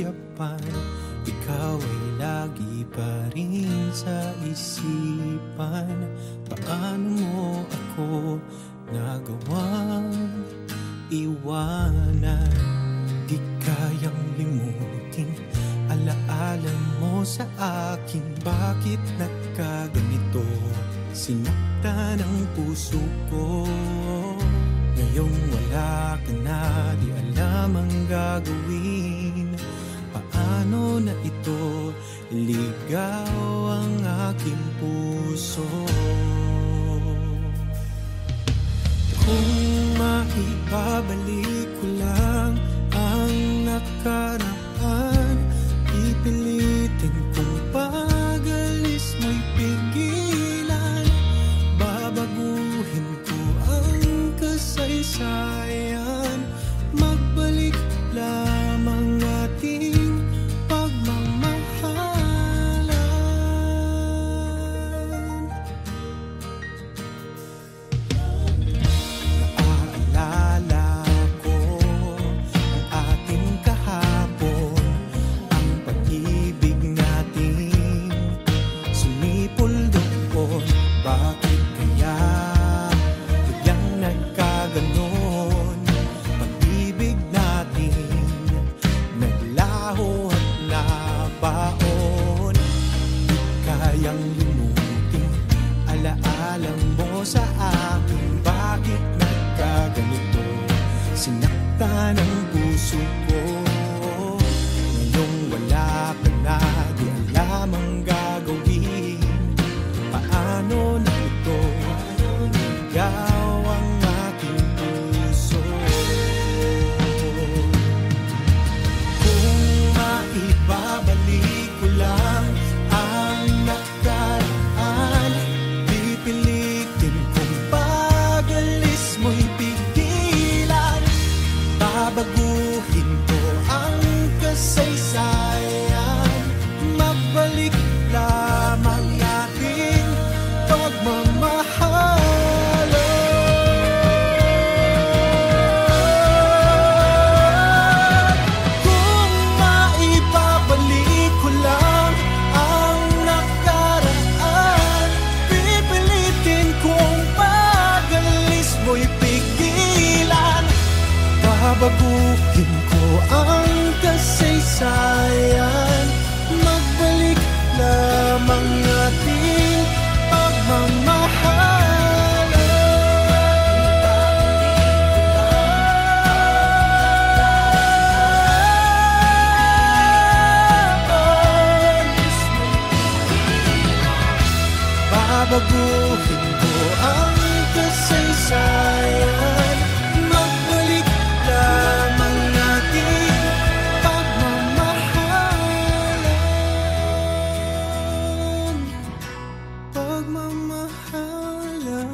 yapan, ikaw ay lagi pa rin sa isipan. Paano mo ako nagawang iwanan? Di kayang limutin alaala mo sa akin. Bakit nagkaganito? Sinaktan ang puso ko. Ngayong wala ka na, di alam ang gagawin. Paano na ito? Ligaw ang aking puso. Kung maibabalik ko lang ang nakaraan, pipilitin kong pag-alis mo'y pigilan. Babaguhin ko ang kasaysayan, magbalik lamang ating pagmamahalan. Naaalala ko ang ating kahapon, ang pag-ibig natin sumipol doon. Bakit kaya biglang nagkaganon? Pag-ibig natin naglaho at nabaon. Di kayang limutin alaala mo sa akin. Bakit nagkaganito? Sinaktan ang puso ko. Ngayong wala ka na, di alam ang gagawin. Paano na ito? Ligaw ang aking puso. Kung maibabalik ko lang ang nakaraan, pipilitin kong pag-alis mo'y pigilan. Babaguhin ko ang kasaysayan, magbalik lamang ating pagmamahalan. Kung maibabalik ko lang ang nakaraan, pipilitin kong pag-alis mo'y pigilan. Babaguhin ko ang kasaysayan, magbalik lamang ating pagmamahalan. Babaguhin ko ang kasaysayan, magbalik lamang ating pagmamahalan. Pagmamahalan.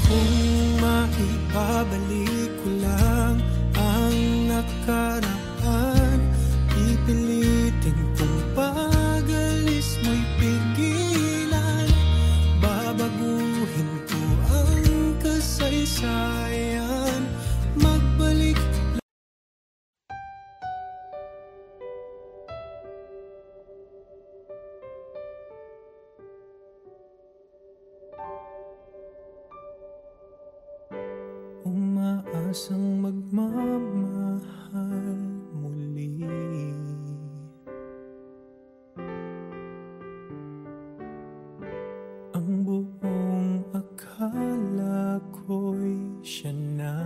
Kung maibabalik ko lang ang nakaraan, pipilitin kong pag-alis mo'y pigilan. Babaguhin ko ang kasaysayan, magbalik. Umaasang magmamahal muli. Ang buong akala ko'y siya na.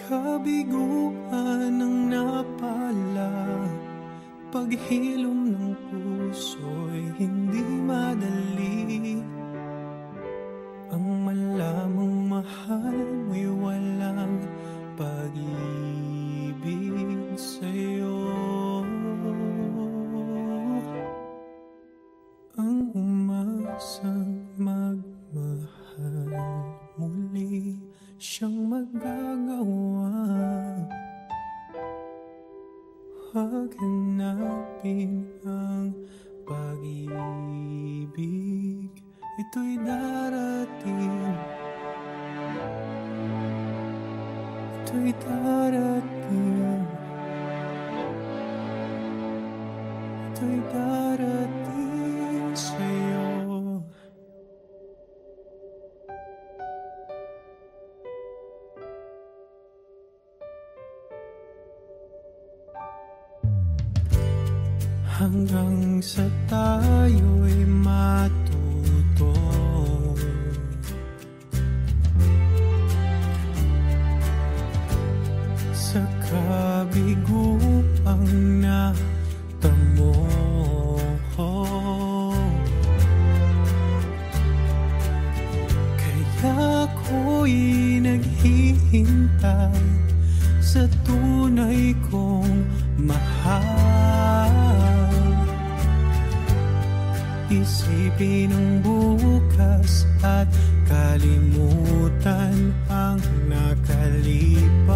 Kabiguan ang napala, paghilom ng puso'y hindi madali. Ang malamang mahal mo'y walang pag-ibig sa'yo. Ang umasang Huwag hanapin ang pag-ibig, ito'y darating. Ito'y darating. Ito'y darating sa'yo. Hanggang sa tayo'y matuto sa kabiguang natamo. Kaya ako'y naghihintay sa tunay kong mahal. Isipin ang bukas at kalimutan ang nakalipas.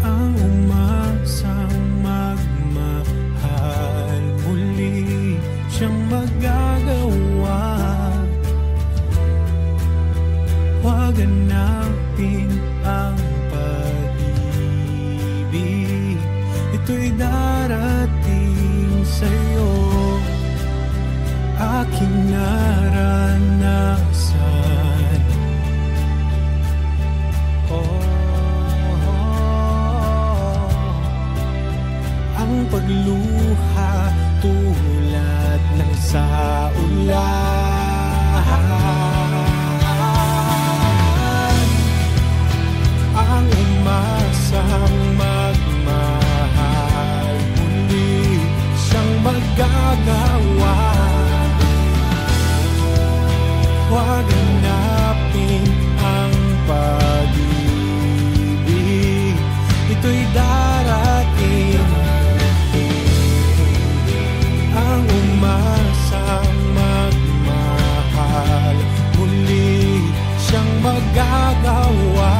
Ang umasang magmahal muli siyang magagawa. Huwag hanapin ang pag-ibig, ito'y darating sa'yo. Aking naranasan, ang pagluha tulad ng sa ulan. Ang umasang magmahal muli siyang magagawa. Huwag hanapin ang pag-ibig, ito'y darating. Ang umasang magmahal muli siyang magagawa.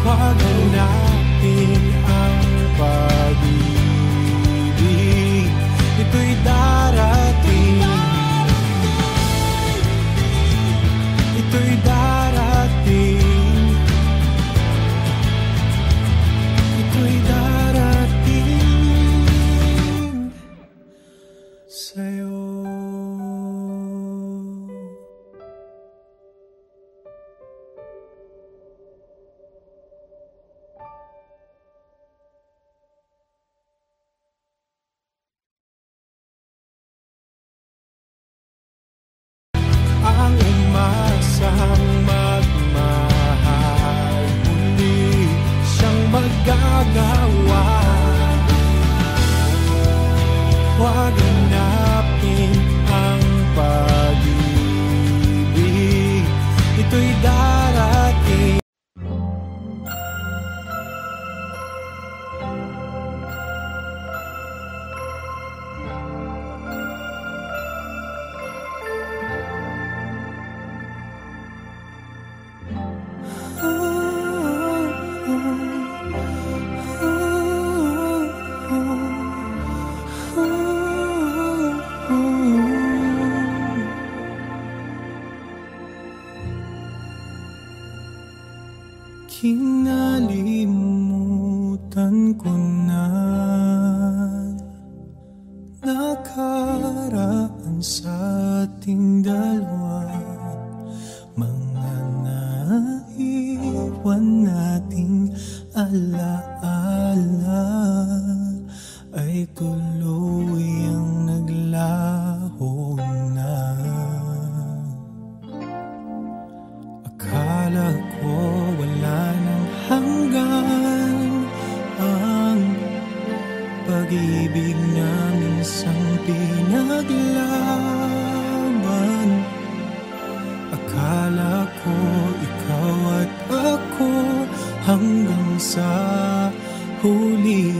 Huwag hanapin ang pag-ibig, ito'y darating. Ito'y darating. Ito'y darating sa'yo. Ang umasang magmahal muli siyang magagawa. Huwag hanapin ang pag-ibig, ito'y darating. Kinalimutan ko na nakaraan sa ating dalawa. Mga naiwan nating alaala ay tuluyang naglaho na. Akala ko wala nang hanggan ang pag-ibig na minsang pinaglaban. Akala ko ikaw at ako hanggang sa huli.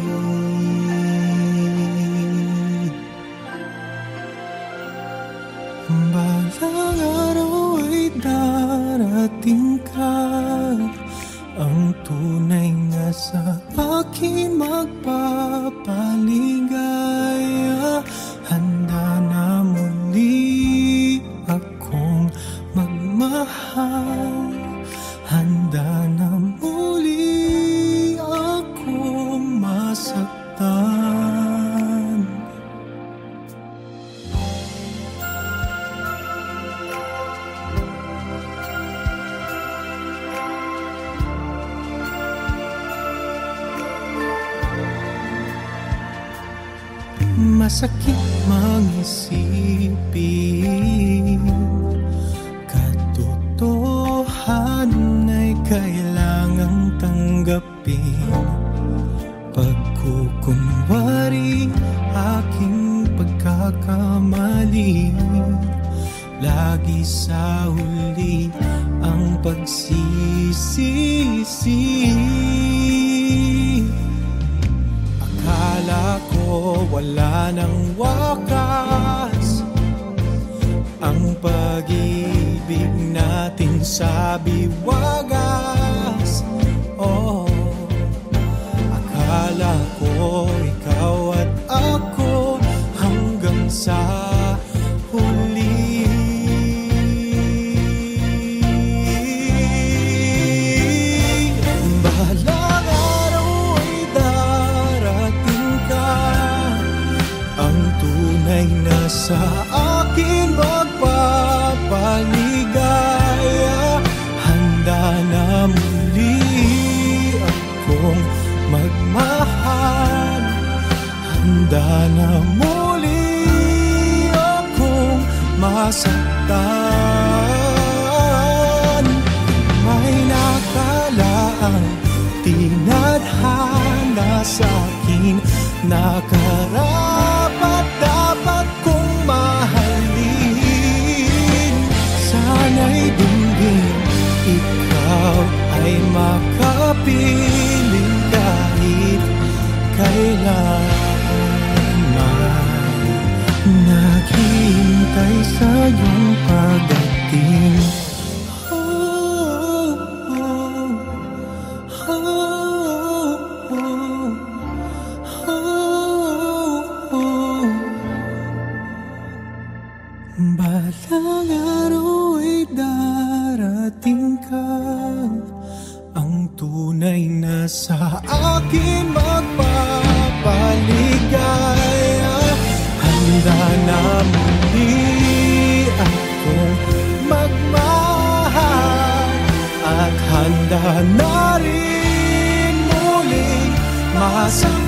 Balang araw ay darating ka magmahal. Handa na muli akong masaktan. Masakit mangisipin, katotohanan ay kailangang tanggapin. Pagkukunwari aking pagkakamali, lagi sa huli ang pagsisisi. Akala ko wala nang wakas ang pag-ibig natin sa biwagas. Oh, akala ko ikaw at ako hanggang sa huli. Bahalang araw ay darating ka, ang tunay na sa akin magpapaligaya. Handa na muli akong magmahal. Handa na muli akong masaktan. May nakalaang tinadhana sa akin, nakarapat dapat kong mahalin. Sana'y dinggin ikaw ay makapiling kahit kailanman. Naghihintay sa iyong pagdating. Balang araw ay darating ka, ang tunay na sa akin magpapaligaya. Handa na muli akong magmahal, at handa na rin muling masaktan.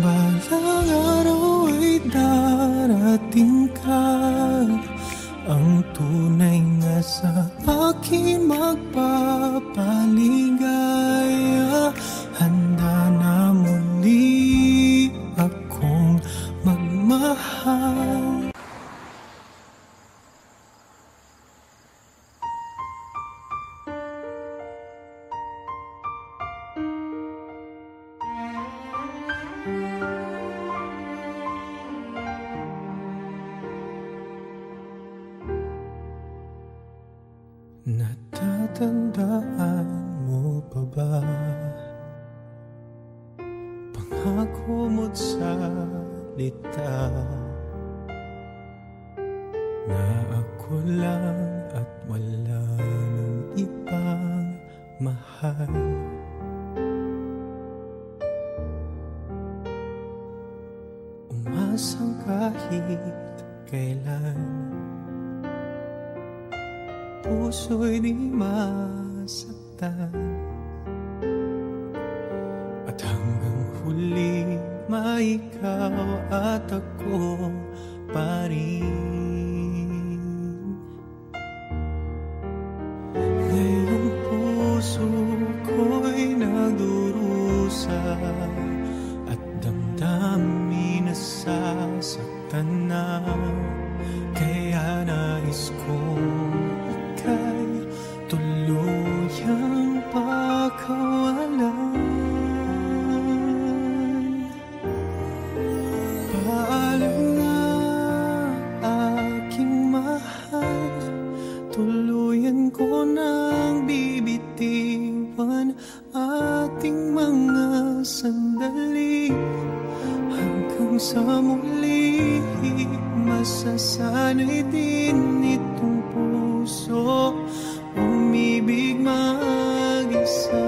Balang araw ay darating ka, ang tunay na sa akin magpapaligaya. Handa na muli akong magmahal. Natatandaan mo pa ba pangako mo't salita na ako lang at wala nang ibang mahal? Umasang kahit kailan puso'y di masaktan, at hanggang huli maikaw at ako pa rin. Ngayong puso ko'y nagdurusa durusa at damdamin nasasaktan na. Kaya nais kong ika'y tuluyang pakawalan. Paalam na aking mahal, tuluyan ko nang bibitiwan ating mga sandali. Hanggang sa muli, masasanay din itong puso umibig mag-isa.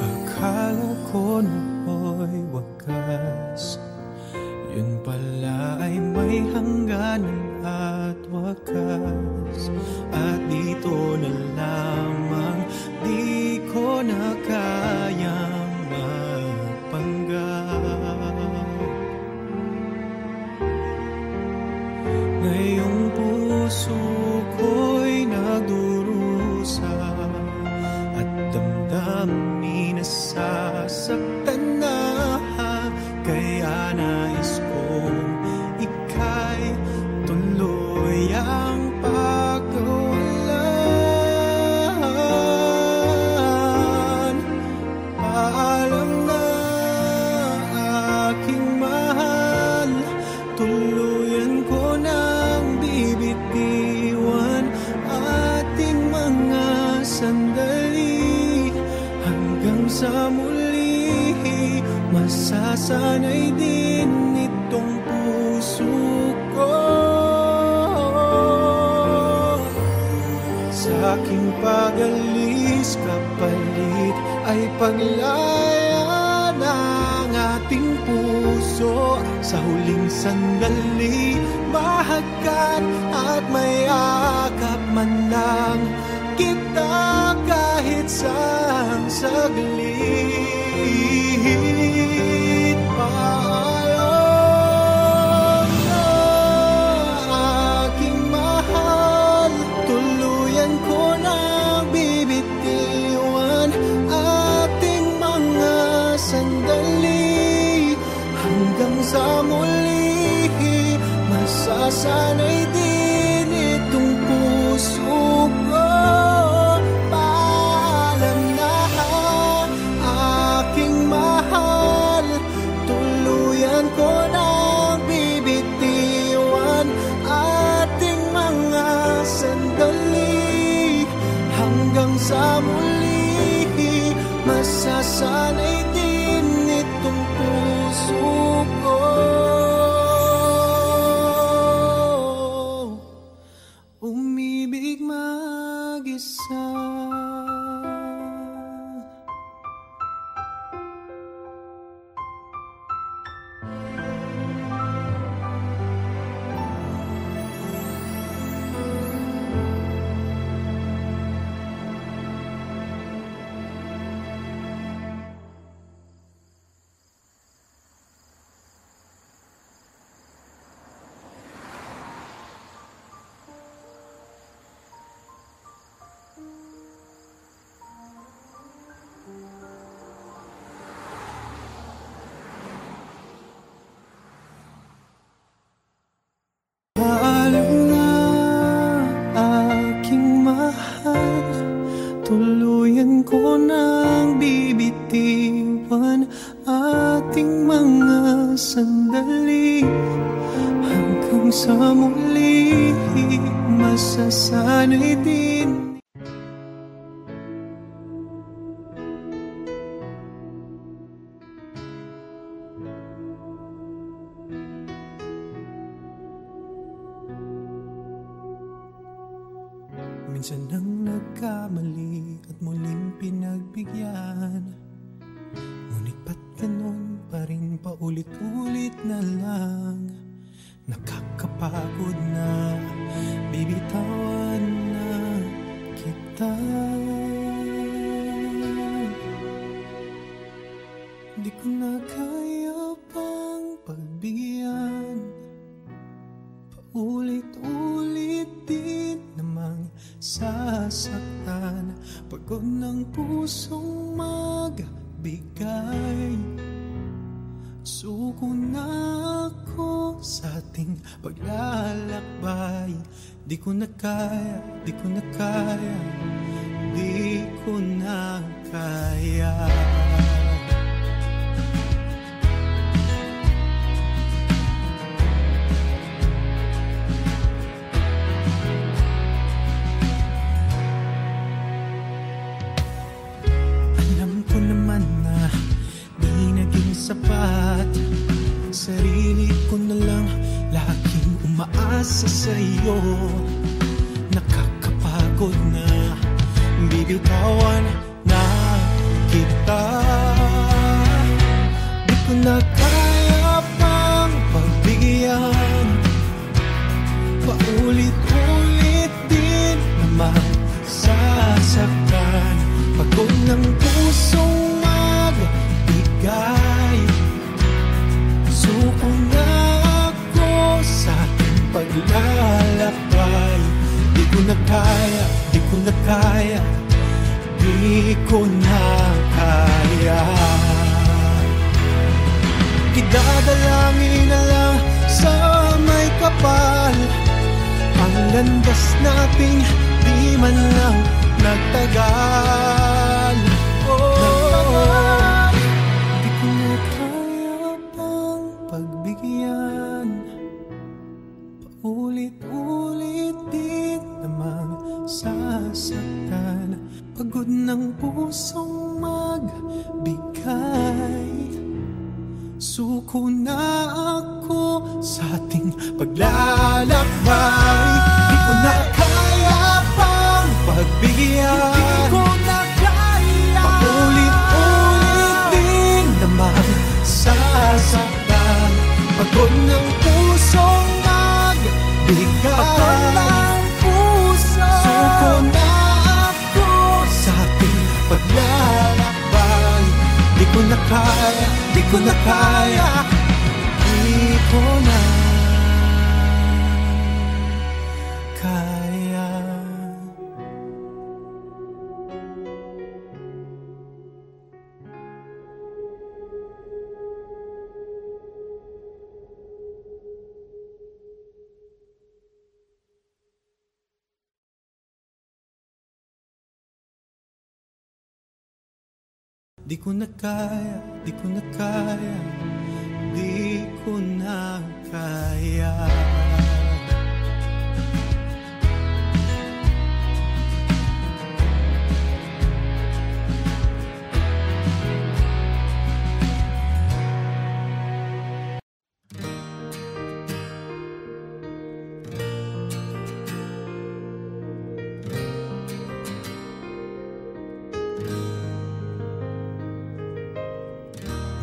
Akala ko nooy wakas, yun pala ay may hangganan at wakas. At dito na lamang di ko na kayang magpanggap. Ngayong puso ko'y nagdurusa at damdamin nasasaktan na. Kaya nais kong ika'y tuluyang pagkawalan. Paalam na aking mahal, tuluyan ko nang bibitiwan ating mga sandali. Hanggang sa muli, masasanay din itong puso ko. Sa aking pag-alis, kapalit ay paglaya ng ating puso. Sa huling sandali, mahagkan at mayakap man lang kita kahit sang saglit. Paalam na aking mahal, tuluyan ko nang bibitiwan ating mga sandali. Hanggang sa muli, masasanay din itong puso ko. Paalam na aking mahal, tuluyan ko nang bibitiwan ating mga sandali. Hanggang sa muli, masasanay din itong puso ko umibig mag-isa. Paalam na aking mahal, tuluyan ko nang bibitiwan ating mga sandali. Hanggang sa muli, masasanay din. Minsan nang nagkamali at muling pinagbigyan, ngunit ba't ganun pa rin paulit-ulit na lang? Nakakapagod na, bibitawan na kita. Di ko na kaya pang pagbigyan paulit-ulit din namang sasaktan. Pagod ng pusong magbigay, suko na ako sa ating paglalakbay. Di ko na kaya, di ko na kaya, di ko na kaya. Sapat, sarili ko na lang laging umaasa sa'yo. Nakakapagod na bibitawan na kita. Di ko na kaya pang pagbigyan, paulit-ulit din naman sasaktan. Pagod ng pusong magbigay, suko na ako sa ating paglalakbay. Di ko na kaya, di ko na kaya, di ko na kaya. Idadalangin na lang sa may kapal ang landas nating di man lang nagtagal. Di ko na kaya pang pagbigyan, paulit-ulit din namang sasaktan. Pagod ng pusong magbigay, suko na ako sa ating paglalakbay. Di ko na kaya pang pagbigyan, di ko na kaya, paulit-ulit din naman sasaktan. Pagod ng pusong magbigay, pagod ng puso, suko na ako sa ating paglalakbay. Di ko na kaya, di ko na kaya, di ko na kaya. Di ko na kaya, di ko na kaya, di ko na kaya.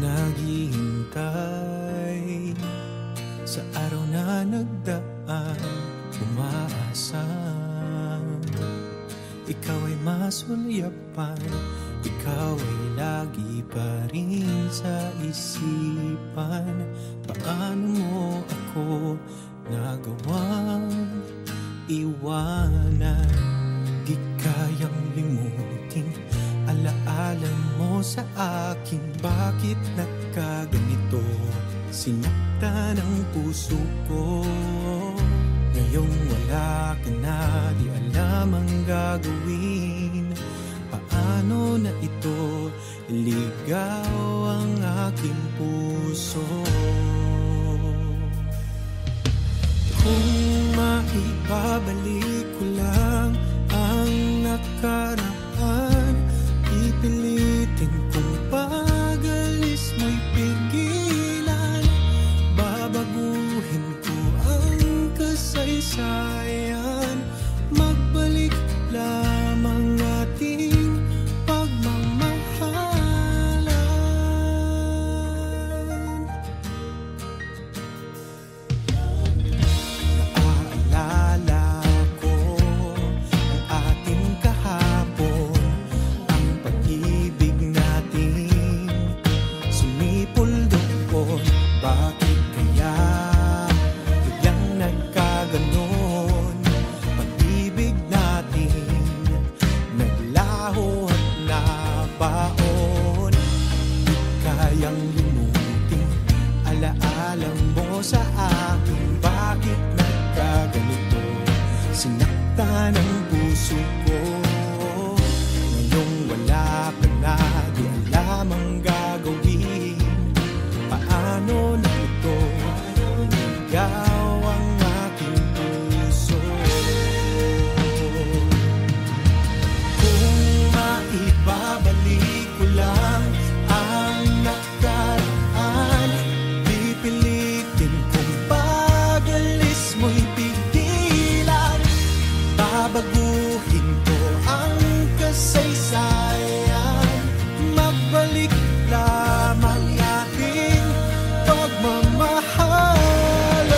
Naghihintay sa araw na nagdaan, umaasang ikaw ay masulyapan. Ikaw ay lagi pa rin sa isipan. Paano mo ako nagawang iwanan? Di kayang limutin alaala mo sa akin. Bakit nagkaganito? Sinaktan ang puso ko. Ngayong wala ka na, di alam ang gagawin. Paano na ito ligaw ang aking puso? Kung maibabalik ko lang ang nakaraan, pipilitin kong pag-alis mo'y pigilan. Babaguhin ko ang kasaysayan. Magbalik lamang ating pagmamahalan. Naaalala ko sinaktan ang puso ko. Ngayong wala ka na, di alam ang gagawin. Paano na ito? Ikaw ang aking puso. Kung maibabalik ko lang ang nakaraan, pipilitin kong pag-alis mo'y pigilan. Babaguhin ko ang kasaysayan, magbalik lamang ating pagmamahalan.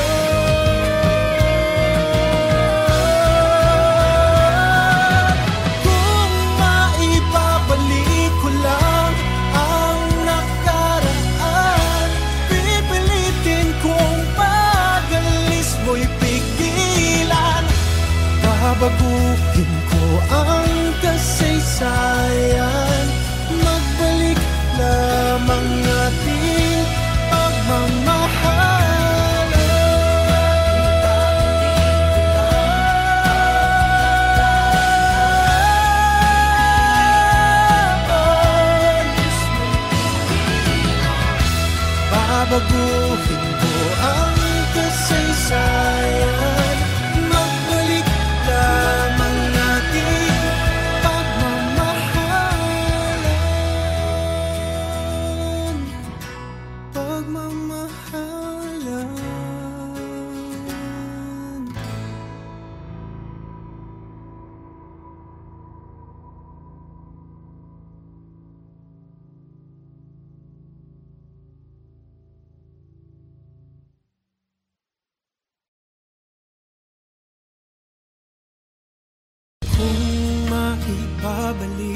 Kung maibabalik ko lang ang nakaraan, pipilitin kong pag-alis mo'y pigilan. Babaguhin ko ang kasaysayan, magbalik lamang ating pagmamahalan. Babaguhin ko ang kasaysayan, magbalik lamang ating pagmamahalan. Pagmamahalan. Kung maibabalik